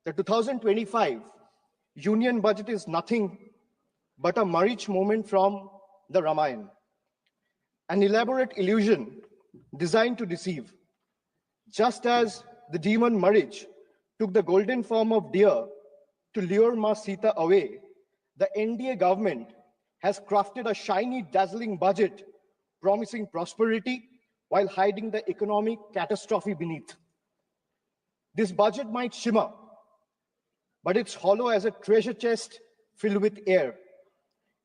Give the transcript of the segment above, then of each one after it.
the 2025 Union Budget is nothing but a marriage moment from the Ramayana, an elaborate illusion designed to deceive. Just as the demon marriage took the golden form of deer to lure Ma Sita away, the NDA government has crafted a shiny, dazzling budget promising prosperity while hiding the economic catastrophe beneath. This budget might shimmer, but it's hollow as a treasure chest filled with air.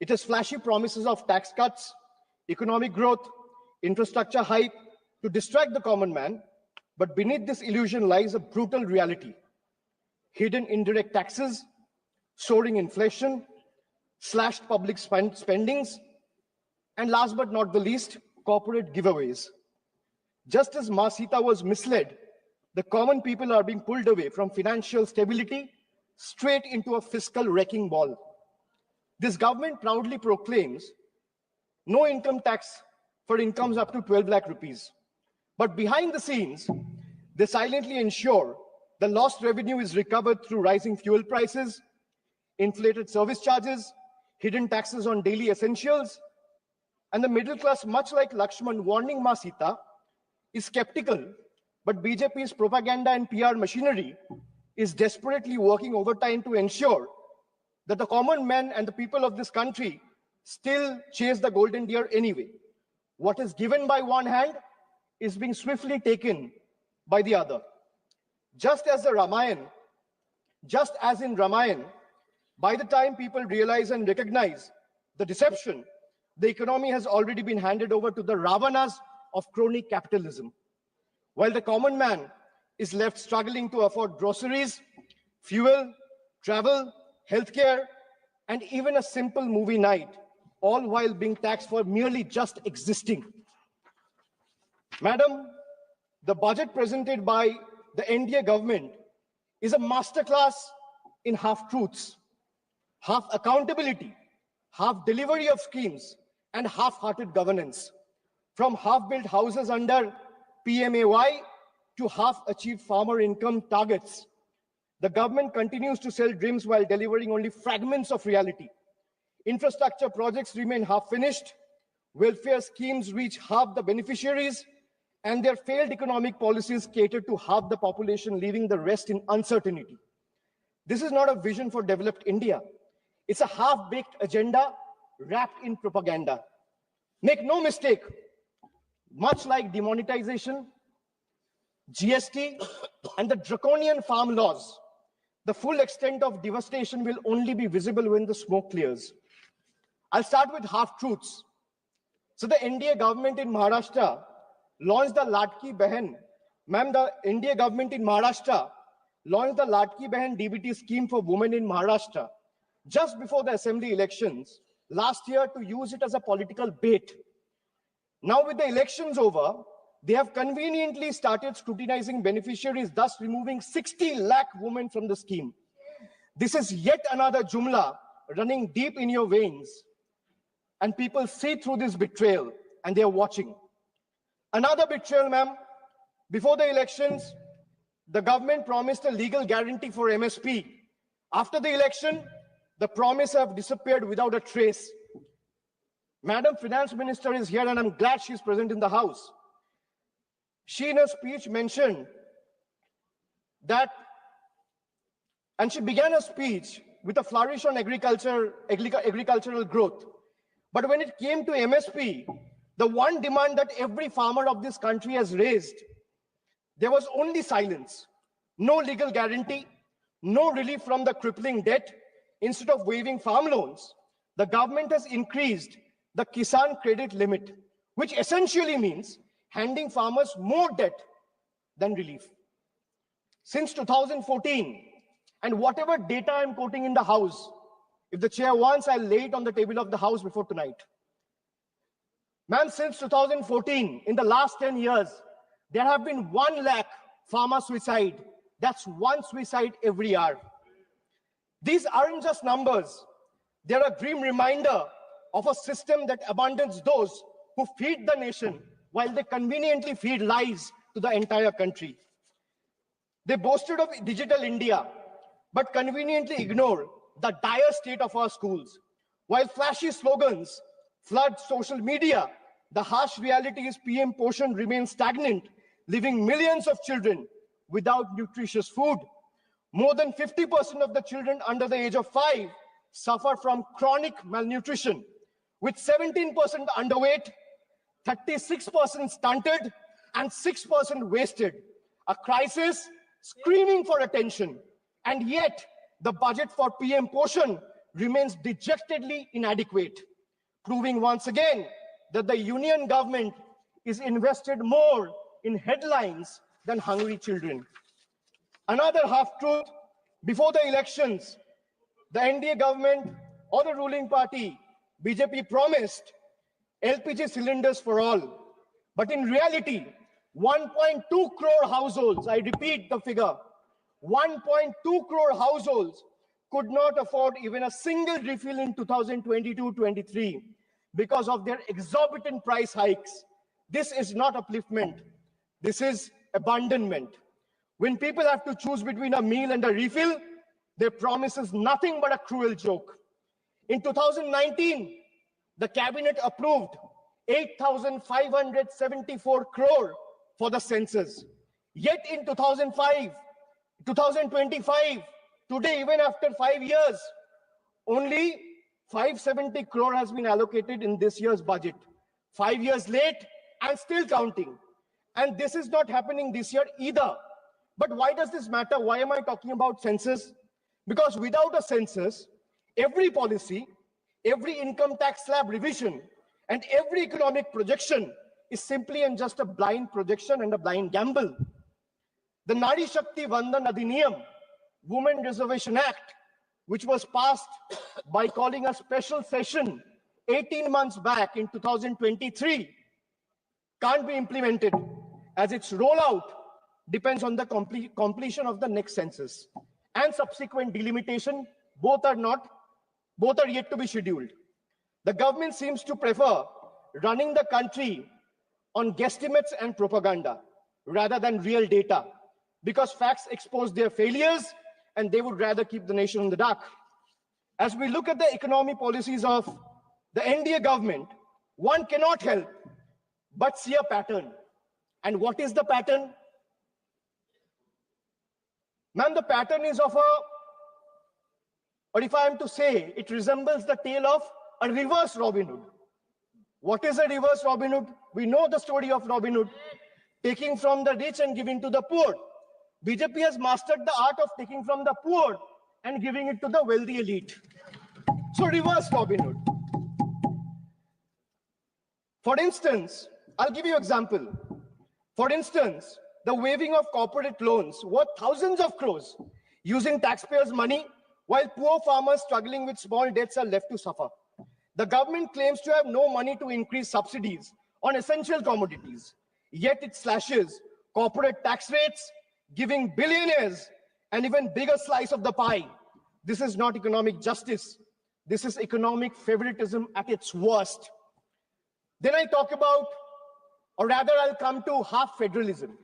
It has flashy promises of tax cuts, economic growth, infrastructure hype to distract the common man, but beneath this illusion lies a brutal reality. Hidden indirect taxes, soaring inflation, slashed public spendings, and last but not the least, corporate giveaways. Just as Ma Sita was misled, the common people are being pulled away from financial stability straight into a fiscal wrecking ball. This government proudly proclaims no income tax for incomes up to 12 lakh rupees. But behind the scenes, they silently ensure the lost revenue is recovered through rising fuel prices, inflated service charges, hidden taxes on daily essentials, and the middle class, much like Lakshman warning Ma Sita, is skeptical, but BJP's propaganda and PR machinery is desperately working overtime to ensure that the common man and the people of this country still chase the golden deer anyway. What is given by one hand is being swiftly taken by the other. Just as in Ramayana, by the time people realize and recognize the deception, the economy has already been handed over to the Ravanas of crony capitalism. While the common man is left struggling to afford groceries, fuel, travel, healthcare, and even a simple movie night, all while being taxed for merely just existing. Madam, the budget presented by the NDA government is a masterclass in half-truths, half accountability, half delivery of schemes, and half-hearted governance. From half-built houses under PMAY to half-achieved farmer income targets, the government continues to sell dreams while delivering only fragments of reality. Infrastructure projects remain half-finished, welfare schemes reach half the beneficiaries, and their failed economic policies cater to half the population, leaving the rest in uncertainty. This is not a vision for developed India. It's a half-baked agenda wrapped in propaganda. Make no mistake, much like demonetization, GST, and the draconian farm laws, the full extent of devastation will only be visible when the smoke clears. I'll start with half-truths. So the NDA government in Maharashtra launched the Ladki Behan. Ma'am, the NDA government in Maharashtra launched the Ladki Behan DBT scheme for women in Maharashtra just before the assembly elections last year to use it as a political bait. Now with the elections over, they have conveniently started scrutinizing beneficiaries, thus removing 60 lakh women from the scheme. This is yet another jumla running deep in your veins. And people see through this betrayal and they are watching. Another betrayal, ma'am. Before the elections, the government promised a legal guarantee for MSP. After the election, the promise have disappeared without a trace. Madam Finance Minister is here and I'm glad she's present in the House. She in her speech mentioned that, and she began her speech with a flourish on agricultural growth. But when it came to MSP, the one demand that every farmer of this country has raised, there was only silence. No legal guarantee, no relief from the crippling debt. Instead of waiving farm loans, the government has increased the Kisan credit limit, which essentially means handing farmers more debt than relief. Since 2014, and whatever data I'm quoting in the House, if the chair wants, I'll lay it on the table of the House before tonight. Ma'am, since 2014, in the last 10 years, there have been 1 lakh farmer suicide. That's one suicide every hour. These aren't just numbers. They're a grim reminder of a system that abandons those who feed the nation while they conveniently feed lies to the entire country. They boasted of digital India, but conveniently ignore the dire state of our schools. While flashy slogans flood social media, the harsh reality is PM Poshan remains stagnant, leaving millions of children without nutritious food. More than 50% of the children under the age of 5 suffer from chronic malnutrition, with 17% underweight, 36% stunted, and 6% wasted. A crisis screaming for attention. And yet, the budget for PM Poshan remains dejectedly inadequate, proving once again that the union government is invested more in headlines than hungry children. Another half-truth: before the elections, the NDA government or the ruling party, BJP, promised LPG cylinders for all. But in reality, 1.2 crore households, I repeat the figure, 1.2 crore households could not afford even a single refill in 2022-23 because of their exorbitant price hikes. This is not upliftment. This is abandonment. When people have to choose between a meal and a refill, their promise is nothing but a cruel joke. In 2019, the cabinet approved 8,574 crore for the census. Yet in 2025, today, even after 5 years, only 570 crore has been allocated in this year's budget. 5 years late and still counting. And this is not happening this year either. But why does this matter? Why am I talking about census? Because without a census, every policy, every income tax slab revision, and every economic projection is simply and just a blind projection and a blind gamble. The Nari Shakti Vandan Adhiniyam, Women Reservation Act, which was passed by calling a special session 18 months back in 2023, can't be implemented as its rollout depends on the completion of the next census and subsequent delimitation. Both are yet to be scheduled. The government seems to prefer running the country on guesstimates and propaganda rather than real data, because facts expose their failures and they would rather keep the nation in the dark. As we look at the economy policies of the NDA government, one cannot help but see a pattern. And what is the pattern? Ma'am, the pattern is of or if I am to say, it resembles the tale of a reverse Robin Hood. What is a reverse Robin Hood? We know the story of Robin Hood, taking from the rich and giving to the poor. BJP has mastered the art of taking from the poor and giving it to the wealthy elite. So reverse Robin Hood. For instance, I'll give you an example. For instance, the waiving of corporate loans worth thousands of crores using taxpayers' money, while poor farmers struggling with small debts are left to suffer. The government claims to have no money to increase subsidies on essential commodities, yet it slashes corporate tax rates, giving billionaires an even bigger slice of the pie. This is not economic justice. This is economic favoritism at its worst. Then I talk about, or rather I'll come to half federalism.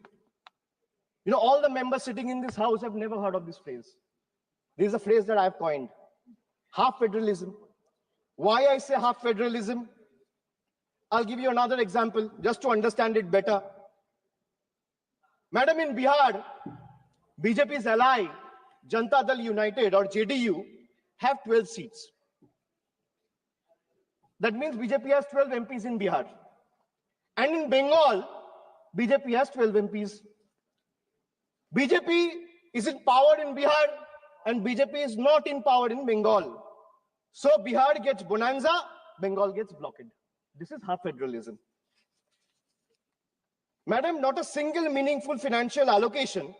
You know, all the members sitting in this house have never heard of this phrase. This is a phrase that I've coined. Half federalism. Why I say half federalism? I'll give you another example just to understand it better. Madam, in Bihar, BJP's ally, Janata Dal United or JDU, have 12 seats. That means BJP has 12 MPs in Bihar. And in Bengal, BJP has 12 MPs. BJP is in power in Bihar and BJP is not in power in Bengal. So Bihar gets bonanza, Bengal gets blockade. This is half federalism. Madam, not a single meaningful financial allocation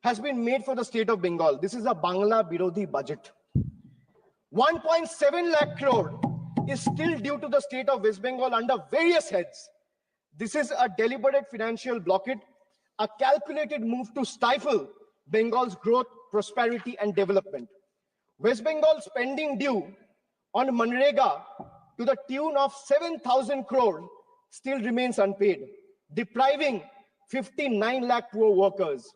has been made for the state of Bengal. This is a Bangla Birodhi budget. 1.7 lakh crore is still due to the state of West Bengal under various heads. This is a deliberate financial blockade, a calculated move to stifle Bengal's growth, prosperity, and development. West Bengal's spending due on Manrega to the tune of 7,000 crore still remains unpaid, depriving 59 lakh poor workers.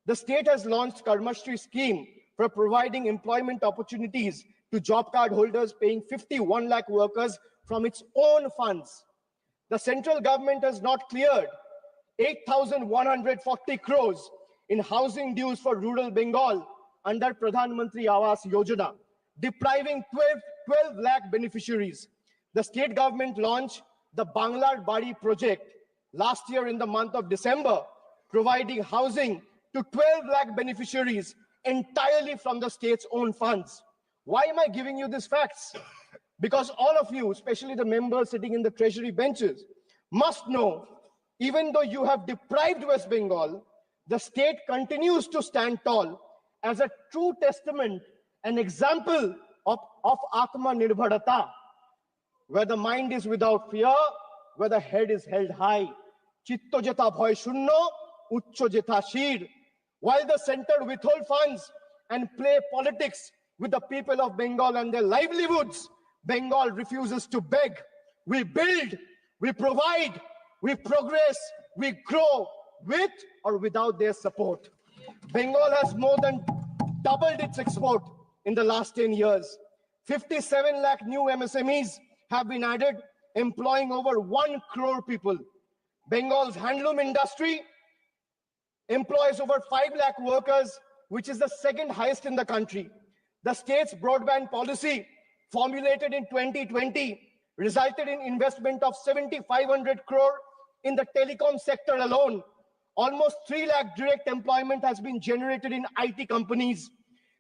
The state has launched Karmashri scheme for providing employment opportunities to job card holders, paying 51 lakh workers from its own funds. The central government has not cleared 8,140 crores in housing dues for rural Bengal under Pradhan Mantri Awas Yojana, depriving 12 lakh beneficiaries. The state government launched the Banglar Bari project last year in the month of December, providing housing to 12 lakh beneficiaries entirely from the state's own funds. Why am I giving you these facts? Because all of you, especially the members sitting in the treasury benches, must know, even though you have deprived West Bengal, the state continues to stand tall as a true testament, an example of Atma Nirbharata, where the mind is without fear, where the head is held high. Chitto jeta bhoy shunno, uchcho jeta shir. While the center withhold funds and play politics with the people of Bengal and their livelihoods, Bengal refuses to beg. We build, we provide, we progress, we grow with or without their support. Bengal has more than doubled its export in the last 10 years. 57 lakh new MSMEs have been added, employing over 1 crore people. Bengal's handloom industry employs over 5 lakh workers, which is the second highest in the country. The state's broadband policy, formulated in 2020, resulted in investment of 7,500 crore in the telecom sector alone. Almost 3 lakh direct employment has been generated in IT companies.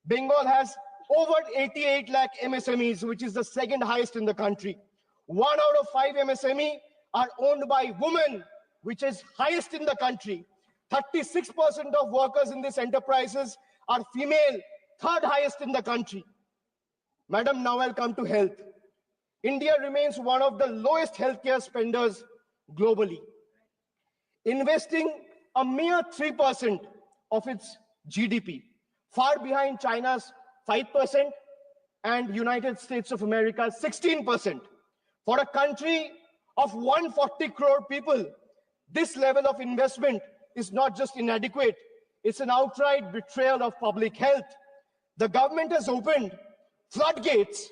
Bengal has over 88 lakh MSMEs, which is the second highest in the country. 1 out of 5 MSME are owned by women, which is highest in the country. 36% of workers in these enterprises are female, third highest in the country. Madam, now I'll come to health. India remains one of the lowest healthcare spenders globally, investing a mere 3% of its GDP, far behind China's 5% and United States of America's 16%. For a country of 140 crore people, this level of investment is not just inadequate, it's an outright betrayal of public health. The government has opened floodgates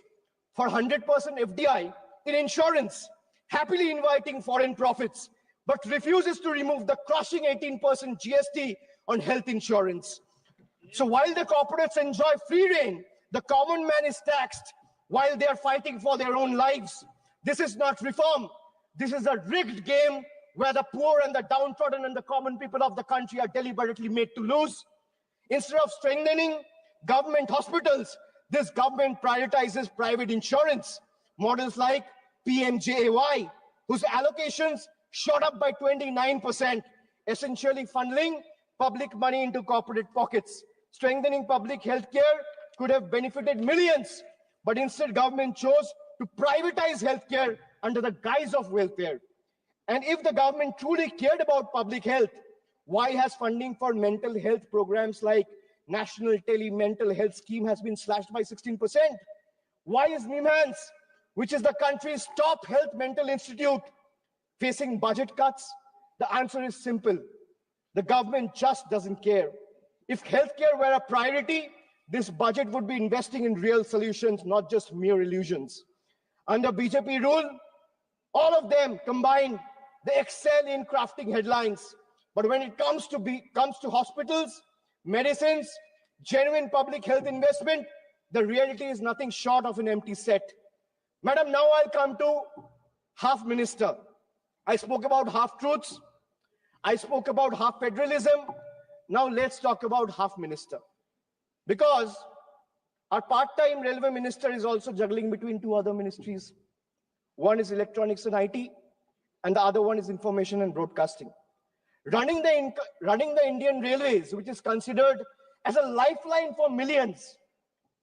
for 100% FDI in insurance, happily inviting foreign profits, but refuses to remove the crushing 18% GST on health insurance. So while the corporates enjoy free rein, the common man is taxed while they are fighting for their own lives. This is not reform. This is a rigged game where the poor and the downtrodden and the common people of the country are deliberately made to lose. Instead of strengthening government hospitals, this government prioritizes private insurance. Models like PMJAY, whose allocations shot up by 29%, essentially funneling public money into corporate pockets. Strengthening public health care could have benefited millions, but instead government chose to privatize healthcare under the guise of welfare. And if the government truly cared about public health, why has funding for mental health programs like National Tele-Mental Health Scheme has been slashed by 16%? Why is NIMHANS, which is the country's top health mental institute, facing budget cuts? The answer is simple. The government just doesn't care. If healthcare were a priority, this budget would be investing in real solutions, not just mere illusions. Under BJP rule, all of them combined, they excel in crafting headlines. But when it comes to hospitals, medicines, genuine public health investment, the reality is nothing short of an empty set. Madam, now I'll come to half minister. I spoke about half truths. I spoke about half federalism. Now let's talk about half minister. Because our part-time railway minister is also juggling between two other ministries. One is electronics and IT, and the other one is information and broadcasting. Running the Indian Railways, which is considered as a lifeline for millions,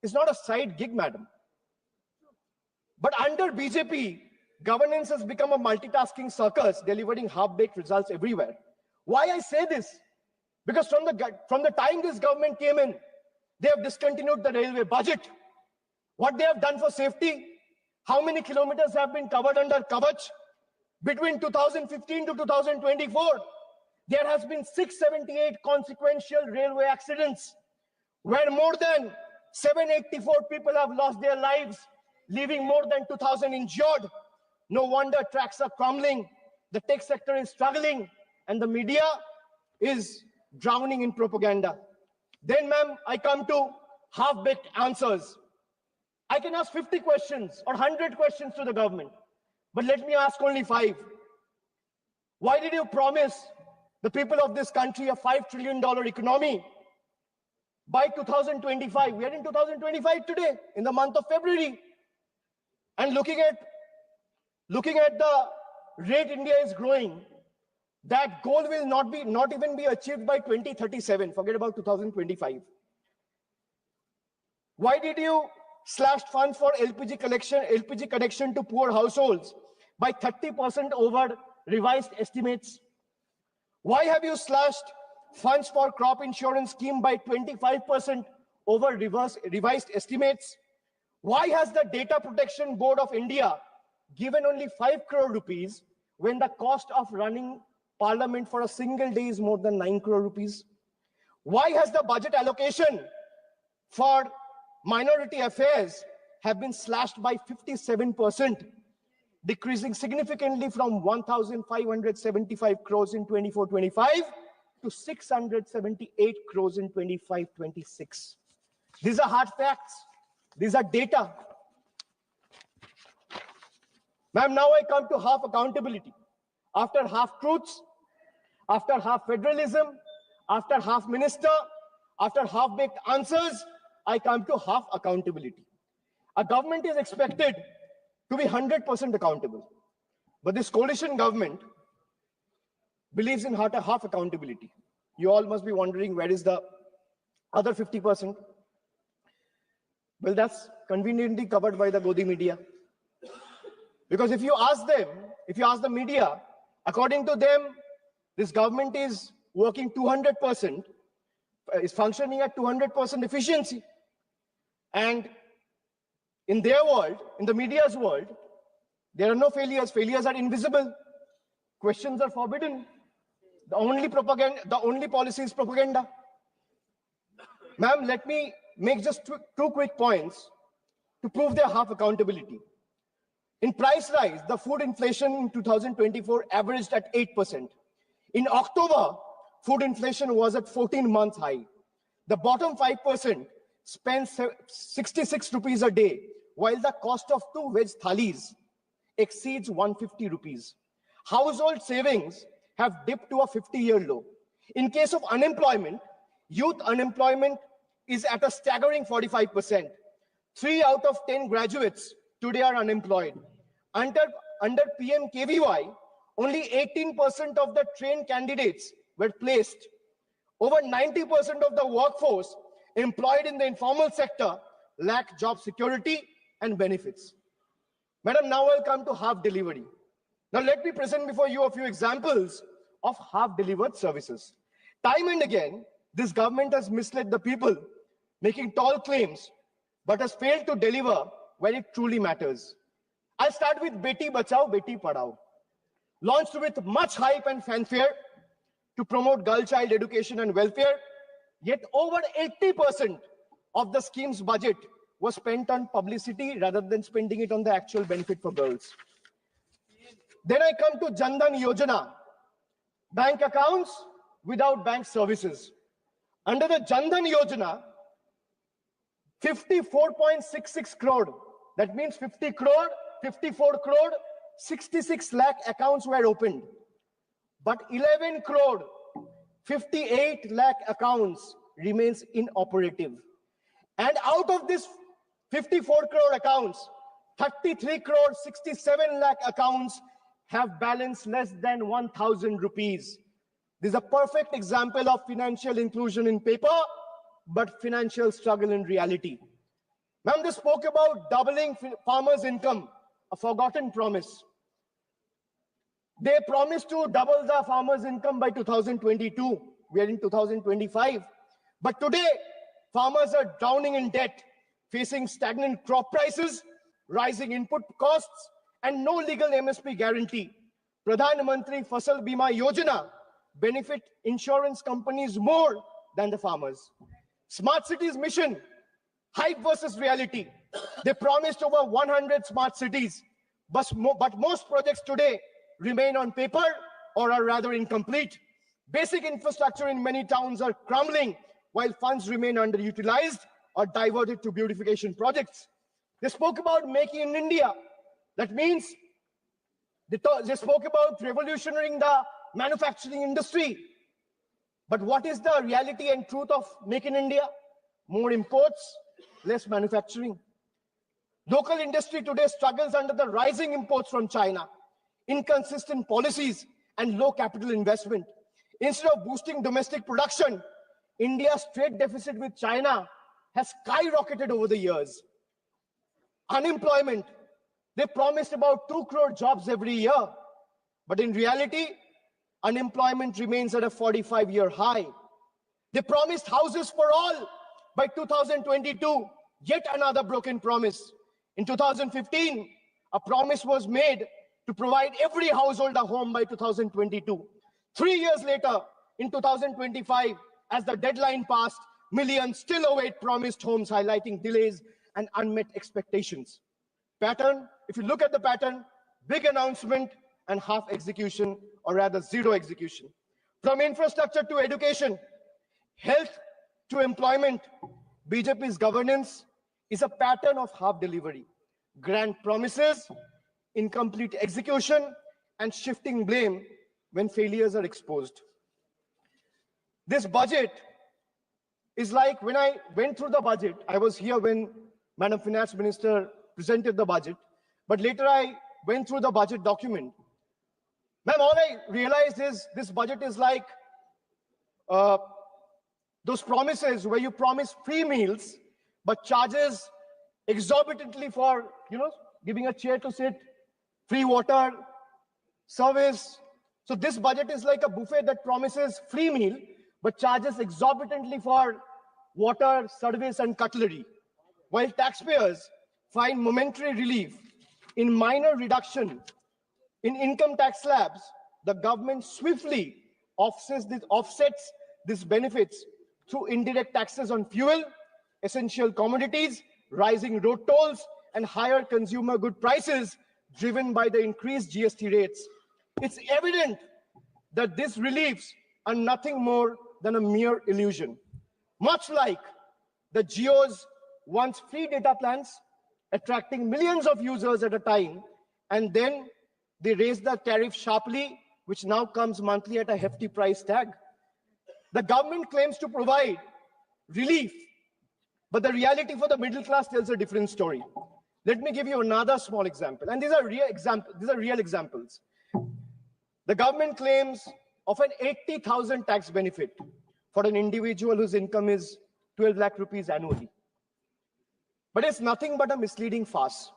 is not a side gig, madam. But under BJP, governance has become a multitasking circus, delivering half-baked results everywhere. Why I say this? Because from the time this government came in, they have discontinued the railway budget. What they have done for safety? How many kilometers have been covered under Kavach? Between 2015 to 2024, there has been 678 consequential railway accidents. where more than 784 people have lost their lives, leaving more than 2,000 injured. No wonder tracks are crumbling, the tech sector is struggling, and the media is drowning in propaganda. Then, ma'am, I come to half-baked answers. I can ask 50 questions or 100 questions to the government, but let me ask only 5. Why did you promise the people of this country a $5 trillion economy by 2025? We are in 2025 today, in the month of February. And looking at the rate India is growing, that goal will not even be achieved by 2037. Forget about 2025. Why did you slash funds for LPG connection to poor households by 30% over revised estimates? Why have you slashed funds for crop insurance scheme by 25% over revised estimates? Why has the Data Protection Board of India given only 5 crore rupees when the cost of running parliament for a single day is more than 9 crore rupees? Why has the budget allocation for minority affairs have been slashed by 57%, decreasing significantly from 1,575 crores in 24-25 to 678 crores in 25-26. These are hard facts. These are data. Ma'am, now I come to half accountability. After half truths, after half federalism, after half minister, after half-baked answers, I come to half accountability. A government is expected to be 100% accountable. But this coalition government believes in half accountability. You all must be wondering, where is the other 50%? Well, that's conveniently covered by the Godi media. Because if you ask the media, according to them, this government is working 200%, is functioning at 200% efficiency. And in their world, in the media's world, there are no failures. Failures are invisible. Questions are forbidden. The only policy is propaganda. Ma'am, let me make just two quick points to prove their half accountability. In price rise, the food inflation in 2024 averaged at 8%. In October, food inflation was at 14-month high. The bottom 5% spends 66 rupees a day, while the cost of 2 veg thalis exceeds 150 rupees. Household savings have dipped to a 50-year low. In case of unemployment, youth unemployment is at a staggering 45%. 3 out of 10 graduates today are unemployed. Under PMKVY, only 18% of the trained candidates were placed. Over 90% of the workforce employed in the informal sector lack job security and benefits. Madam, now I'll come to half delivery. Now let me present before you a few examples of half delivered services. Time and again, this government has misled the people, making tall claims, but has failed to deliver where it truly matters. I'll start with Beti Bachao, Beti Padhao. Launched with much hype and fanfare to promote girl child education and welfare, yet over 80% of the scheme's budget was spent on publicity rather than spending it on the actual benefit for girls. Then I come to Jan Dhan Yojana, bank accounts without bank services. Under the Jan Dhan Yojana, 54.66 crore, that means 50 crore, 54 crore, 66 lakh accounts were opened. But 11 crore, 58 lakh accounts remains inoperative. And out of this 54 crore accounts, 33 crore, 67 lakh accounts have balance less than 1,000 rupees. This is a perfect example of financial inclusion in paper, but financial struggle in reality. Ma'am, they spoke about doubling farmers' income, a forgotten promise. They promised to double the farmers' income by 2022. We are in 2025. But today, farmers are drowning in debt, facing stagnant crop prices, rising input costs, and no legal MSP guarantee. Pradhan Mantri Fasal Bima Yojana benefit insurance companies more than the farmers. Smart cities mission, hype versus reality. They promised over 100 smart cities, but most projects today remain on paper or are rather incomplete. Basic infrastructure in many towns are crumbling, while funds remain underutilized or diverted to beautification projects. They spoke about making in India. That means they spoke about revolutionizing the manufacturing industry. But what is the reality and truth of Make in India? More imports, less manufacturing. Local industry today struggles under the rising imports from China, inconsistent policies, and low capital investment. Instead of boosting domestic production, India's trade deficit with China has skyrocketed over the years. Unemployment, they promised about 2 crore jobs every year, but in reality, unemployment remains at a 45-year high. They promised houses for all by 2022, yet another broken promise. In 2015, a promise was made to provide every household a home by 2022. 3 years later, in 2025, as the deadline passed, millions still await promised homes, highlighting delays and unmet expectations. Pattern, if you look at the pattern, big announcement and half execution, or rather zero execution. From infrastructure to education, health to employment, BJP's governance is a pattern of half delivery. Grand promises, incomplete execution, and shifting blame when failures are exposed. This budget is like, when I went through the budget, I was here when Madam Finance Minister presented the budget, but later I went through the budget document. Ma'am, all I realized is this budget is like those promises where you promise free meals, but charges exorbitantly for, giving a chair to sit, free water, service. So this budget is like a buffet that promises free meal, but charges exorbitantly for water, service, and cutlery. While taxpayers find momentary relief in minor reduction in income tax slabs, the government swiftly offsets these benefits through indirect taxes on fuel, essential commodities, rising road tolls, and higher consumer good prices driven by the increased GST rates. It's evident that these reliefs are nothing more than a mere illusion. Much like the Jio's once free data plans, attracting millions of users at a time, and then they raise the tariff sharply, which now comes monthly at a hefty price tag. The government claims to provide relief, but the reality for the middle class tells a different story. Let me give you another small example, and these are real examples. The government claims of an 80,000 tax benefit for an individual whose income is 12 lakh rupees annually. But it's nothing but a misleading farce.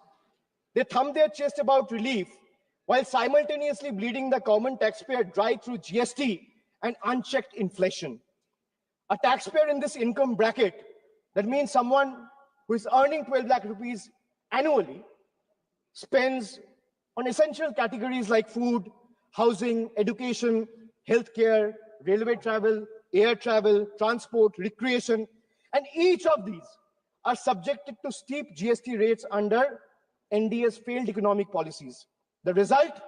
They thumb their chest about relief while simultaneously bleeding the common taxpayer dry through GST and unchecked inflation. A taxpayer in this income bracket, that means someone who is earning 12 lakh rupees annually, spends on essential categories like food, housing, education, healthcare, railway travel, air travel, transport, recreation, and each of these are subjected to steep GST rates under NDA's failed economic policies. The result,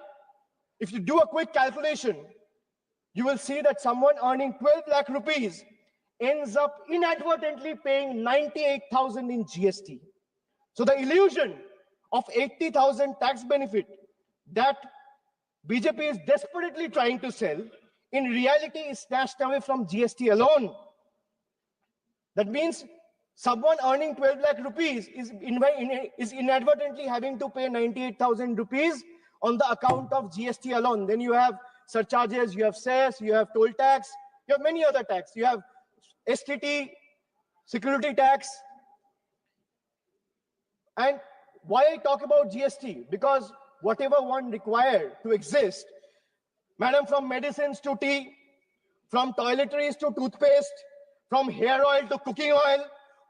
if you do a quick calculation, you will see that someone earning 12 lakh rupees ends up inadvertently paying 98,000 in GST. So the illusion of 80,000 tax benefit that BJP is desperately trying to sell, in reality is snatched away from GST alone. That means someone earning 12 lakh rupees is inadvertently having to pay 98,000 rupees on the account of GST alone. Then you have surcharges, you have cess, you have toll tax, you have many other tax. You have STT, security tax. And why I talk about GST? Because whatever one required to exist, madam, from medicines to tea, from toiletries to toothpaste, from hair oil to cooking oil,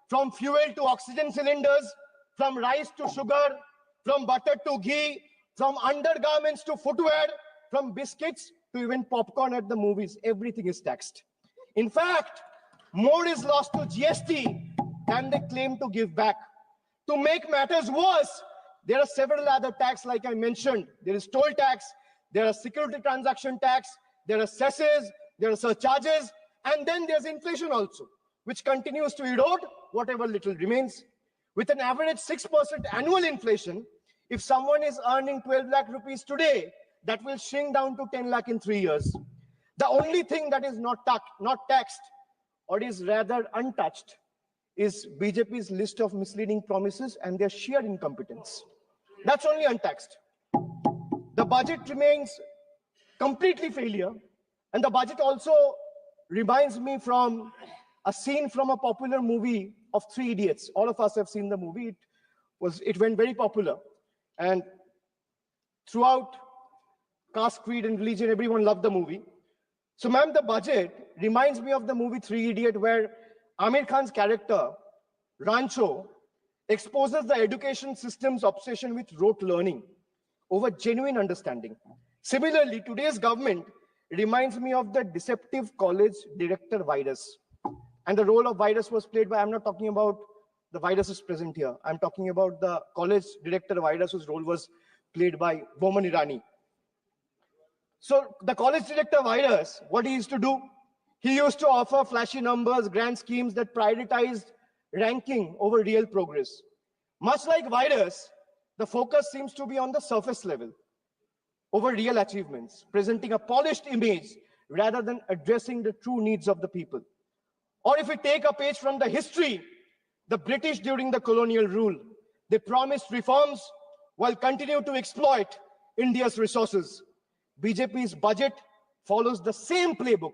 from fuel to oxygen cylinders, from rice to sugar, from butter to ghee, from undergarments to footwear, from biscuits to even popcorn at the movies, everything is taxed. In fact, More is lost to GST than they claim to give back. To make matters worse, there are several other taxes like I mentioned. There is toll tax, there are security transaction tax, there are cesses, there are surcharges, and then there's inflation also, which continues to erode whatever little remains. With an average 6% annual inflation, if someone is earning 12 lakh rupees today, that will shrink down to 10 lakh in 3 years. The only thing that is not taxed, or is rather untouched, is BJP's list of misleading promises and their sheer incompetence. That's only untaxed. The budget remains completely failure, and the budget also reminds me from a scene from a popular movie of Three Idiots. All of us have seen the movie. It went very popular, and throughout caste, creed, and religion, everyone loved the movie. So, ma'am, the budget reminds me of the movie Three Idiots, where Amir Khan's character, Rancho, exposes the education system's obsession with rote learning over genuine understanding. Similarly, today's government reminds me of the deceptive college director virus. And the role of virus was played by, I'm not talking about the viruses present here. I'm talking about the college director virus whose role was played by Boman Irani. So the college director virus, what he used to do, he used to offer flashy numbers, grand schemes that prioritized ranking over real progress. Much like virus, the focus seems to be on the surface level over real achievements, presenting a polished image rather than addressing the true needs of the people. Or if we take a page from the history, the British during the colonial rule, they promised reforms while continue to exploit India's resources. BJP's budget follows the same playbook,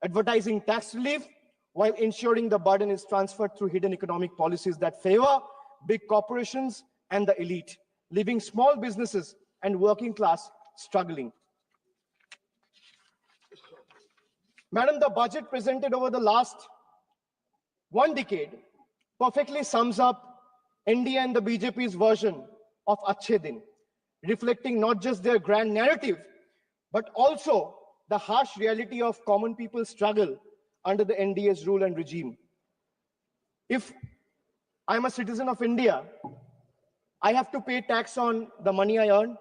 advertising tax relief while ensuring the burden is transferred through hidden economic policies that favor big corporations and the elite, leaving small businesses and working class struggling. Madam, the budget presented over the last 1 decade perfectly sums up India and the BJP's version of Achhe Din, reflecting not just their grand narrative, but also the harsh reality of common people's struggle under the NDA's rule and regime. If I'm a citizen of India, I have to pay tax on the money I earn.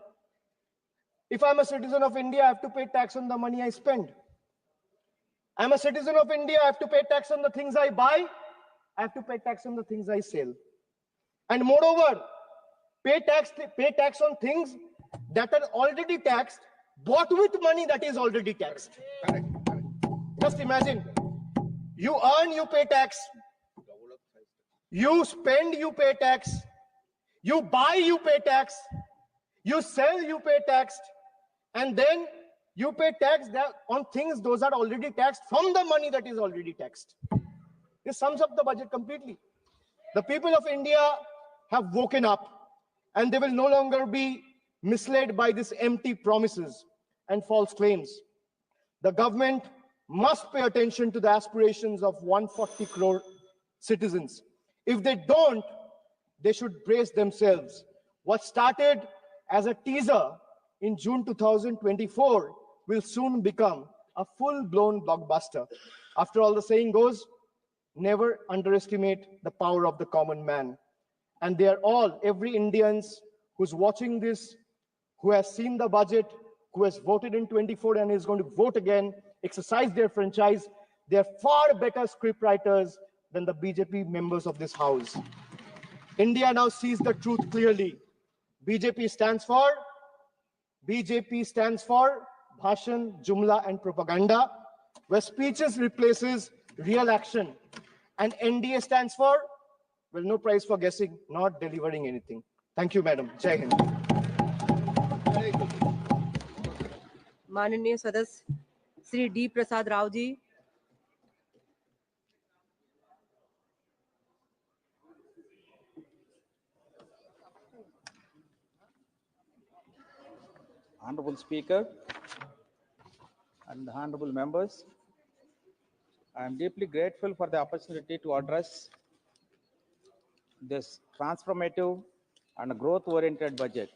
If I'm a citizen of India, I have to pay tax on the money I spend. I'm a citizen of India, I have to pay tax on the things I buy. I have to pay tax on the things I sell. And moreover, pay tax on things that are already taxed, bought with money that is already taxed. Correct. Just imagine, you earn, you pay tax. You spend, you pay tax. You buy, you pay tax. You sell, you pay tax. And then you pay tax on things those are already taxed from the money that is already taxed. This sums up the budget completely. The people of India have woken up, and they will no longer be misled by these empty promises and false claims. The government must pay attention to the aspirations of 140 crore citizens. If they don't, they should brace themselves. What started as a teaser in June 2024 will soon become a full-blown blockbuster. After all, the saying goes, never underestimate the power of the common man. And they are all, every Indians who's watching this, who has seen the budget, who has voted in 24 and is going to vote again, exercise their franchise, they are far better scriptwriters than the BJP members of this house. India now sees the truth clearly. BJP stands for Bhashan, Jumla, and propaganda, where speeches replaces real action. And NDA stands for, well, no prize for guessing, not delivering anything. Thank you, Madam. Jai Hind. माननीय सदस्य Shri D Prasad Rao ji, Honorable Speaker and honorable members, I am deeply grateful for the opportunity to address this transformative and growth-oriented budget.